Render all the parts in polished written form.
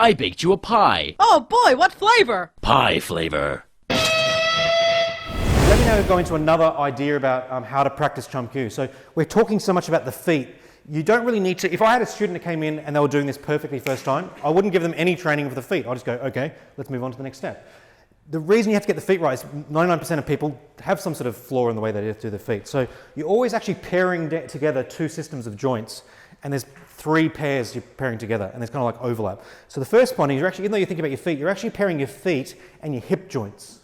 I baked you a pie. Oh boy, what flavor? Pie flavor. Let me now go into another idea about how to practice Chum Kiu. So we're talking so much about the feet. You don't really need to, if I had a student that came in and they were doing this perfectly first time, I wouldn't give them any training for the feet. I'll just go, okay, let's move on to the next step. The reason you have to get the feet right is 99% of people have some sort of flaw in the way they do their feet. So you're always actually pairing together two systems of joints, and there's three pairs you're pairing together, and there's kind of like overlap. So the first one is you're actually, even though you think about your feet, you're actually pairing your feet and your hip joints.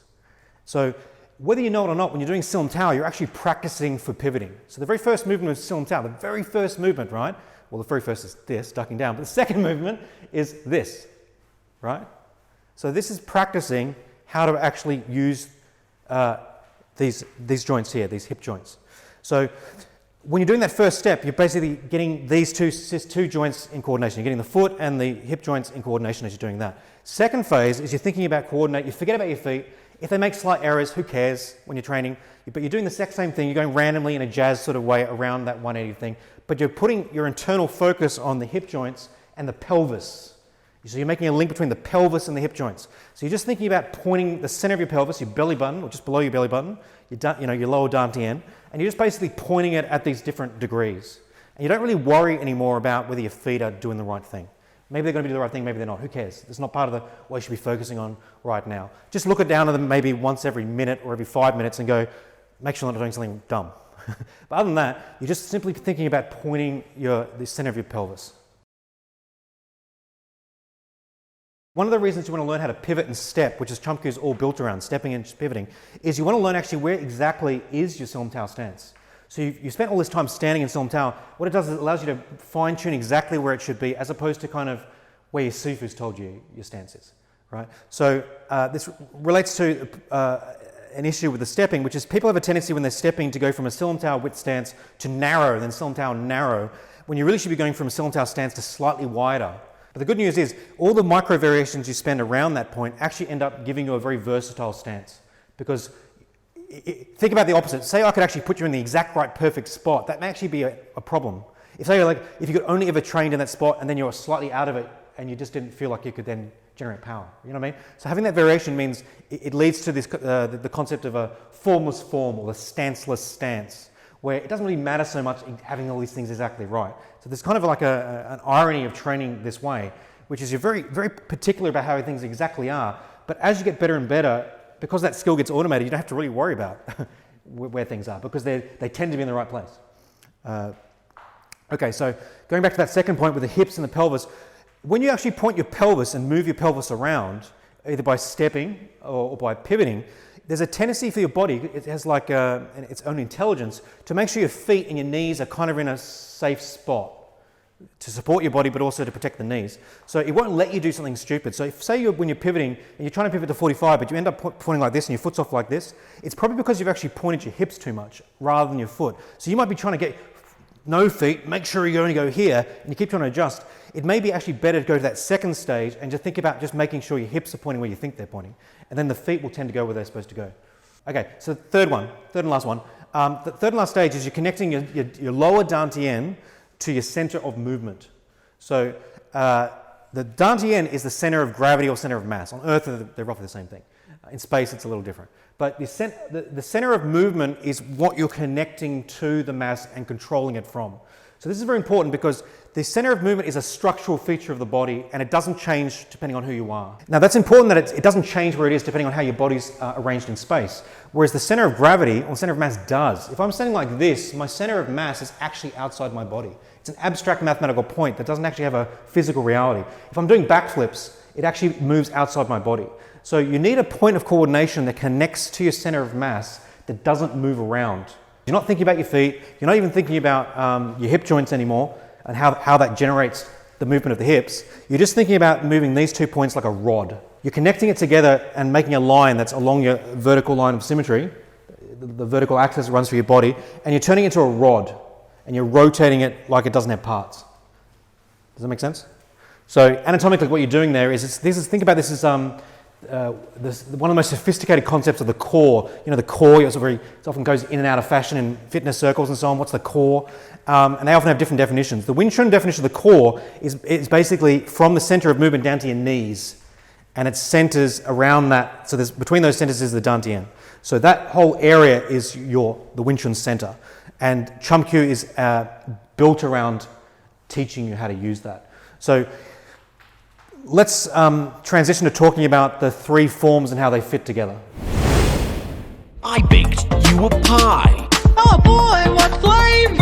So whether you know it or not, when you're doing Silam Tao, you're actually practicing for pivoting. So the very first movement of Silam Tao, the very first movement, right? Well, the very first is this, ducking down, but the second movement is this, right? So this is practicing how to actually use these joints here, these hip joints. So when you're doing that first step, you're basically getting these two joints in coordination. You're getting the foot and the hip joints in coordination as you're doing that. Second phase is you're thinking about coordinate. You forget about your feet. If they make slight errors, who cares when you're training? But you're doing the exact same thing. You're going randomly in a jazz sort of way around that 180 thing. But you're putting your internal focus on the hip joints and the pelvis. So you're making a link between the pelvis and the hip joints. So you're just thinking about pointing the center of your pelvis, your belly button, or just below your belly button, your lower dantian, and you're just basically pointing it at these different degrees. And you don't really worry anymore about whether your feet are doing the right thing. Maybe they're going to be doing the right thing, maybe they're not. Who cares? It's not part of what you should be focusing on right now. Just look it down at them maybe once every minute or every 5 minutes and go, make sure you're not doing something dumb. But other than that, you're just simply thinking about pointing the center of your pelvis. One of the reasons you want to learn how to pivot and step, which is Chum Kiu is all built around, stepping and pivoting, is you want to learn actually where exactly is your Silam Tao stance. So you spent all this time standing in Silam Tao. What it does is it allows you to fine-tune exactly where it should be, as opposed to kind of where your Sifu's told you your stance is, right? So this relates to an issue with the stepping, which is people have a tendency when they're stepping to go from a Silam Tao width stance to narrow, then Silam Tao narrow, when you really should be going from a Silam Tao stance to slightly wider. But the good news is all the micro variations you spend around that point actually end up giving you a very versatile stance. Because think about the opposite. Say I could actually put you in the exact right perfect spot. That may actually be a problem. If you could only ever trained in that spot and then you're slightly out of it and you just didn't feel like you could then generate power. You know what I mean? So having that variation means it leads to this the concept of a formless form, or the stanceless stance, where it doesn't really matter so much having all these things exactly right. So there's kind of like an irony of training this way, which is you're very, very particular about how things exactly are. But as you get better and better, because that skill gets automated, you don't have to really worry about where things are, because they tend to be in the right place. Okay, so going back to that second point with the hips and the pelvis, when you actually point your pelvis and move your pelvis around, either by stepping or by pivoting, there's a tendency for your body, it has like its own intelligence, to make sure your feet and your knees are kind of in a safe spot to support your body, but also to protect the knees. So it won't let you do something stupid. So say when you're pivoting and you're trying to pivot to 45, but you end up pointing like this and your foot's off like this, it's probably because you've actually pointed your hips too much rather than your foot. So you might be trying to get no feet, make sure you only go here, and you keep trying to adjust. It may be actually better to go to that second stage and just think about just making sure your hips are pointing where you think they're pointing. And then the feet will tend to go where they're supposed to go. Okay, so third and last one. The third and last stage is you're connecting your lower dantian to your center of movement. So the dantian is the center of gravity or center of mass. On Earth, they're roughly the same thing. In space, it's a little different. But the center of movement is what you're connecting to the mass and controlling it from. So this is very important because the center of movement is a structural feature of the body, and it doesn't change depending on who you are. Now that's important that it doesn't change where it is depending on how your body's arranged in space. Whereas the center of gravity or center of mass does. If I'm standing like this, my center of mass is actually outside my body. It's an abstract mathematical point that doesn't actually have a physical reality. If I'm doing backflips, it actually moves outside my body. So you need a point of coordination that connects to your center of mass that doesn't move around. You're not thinking about your feet, you're not even thinking about your hip joints anymore and how that generates the movement of the hips. You're just thinking about moving these 2 points like a rod. You're connecting it together and making a line that's along your vertical line of symmetry, the vertical axis runs through your body, and you're turning it into a rod and you're rotating it like it doesn't have parts. Does that make sense? So anatomically what you're doing there is think about this as one of the most sophisticated concepts of the core. You know, the core it often goes in and out of fashion in fitness circles and so on. What's the core? And they often have different definitions. The Wing Chun definition of the core is basically from the center of movement down to your knees. And it centers around that. So between those centers is the dantian. So that whole area is the Wing Chun center. And Chum Kiu is built around teaching you how to use that. So let's transition to talking about the three forms and how they fit together. I baked you a pie. Oh boy, what flavor?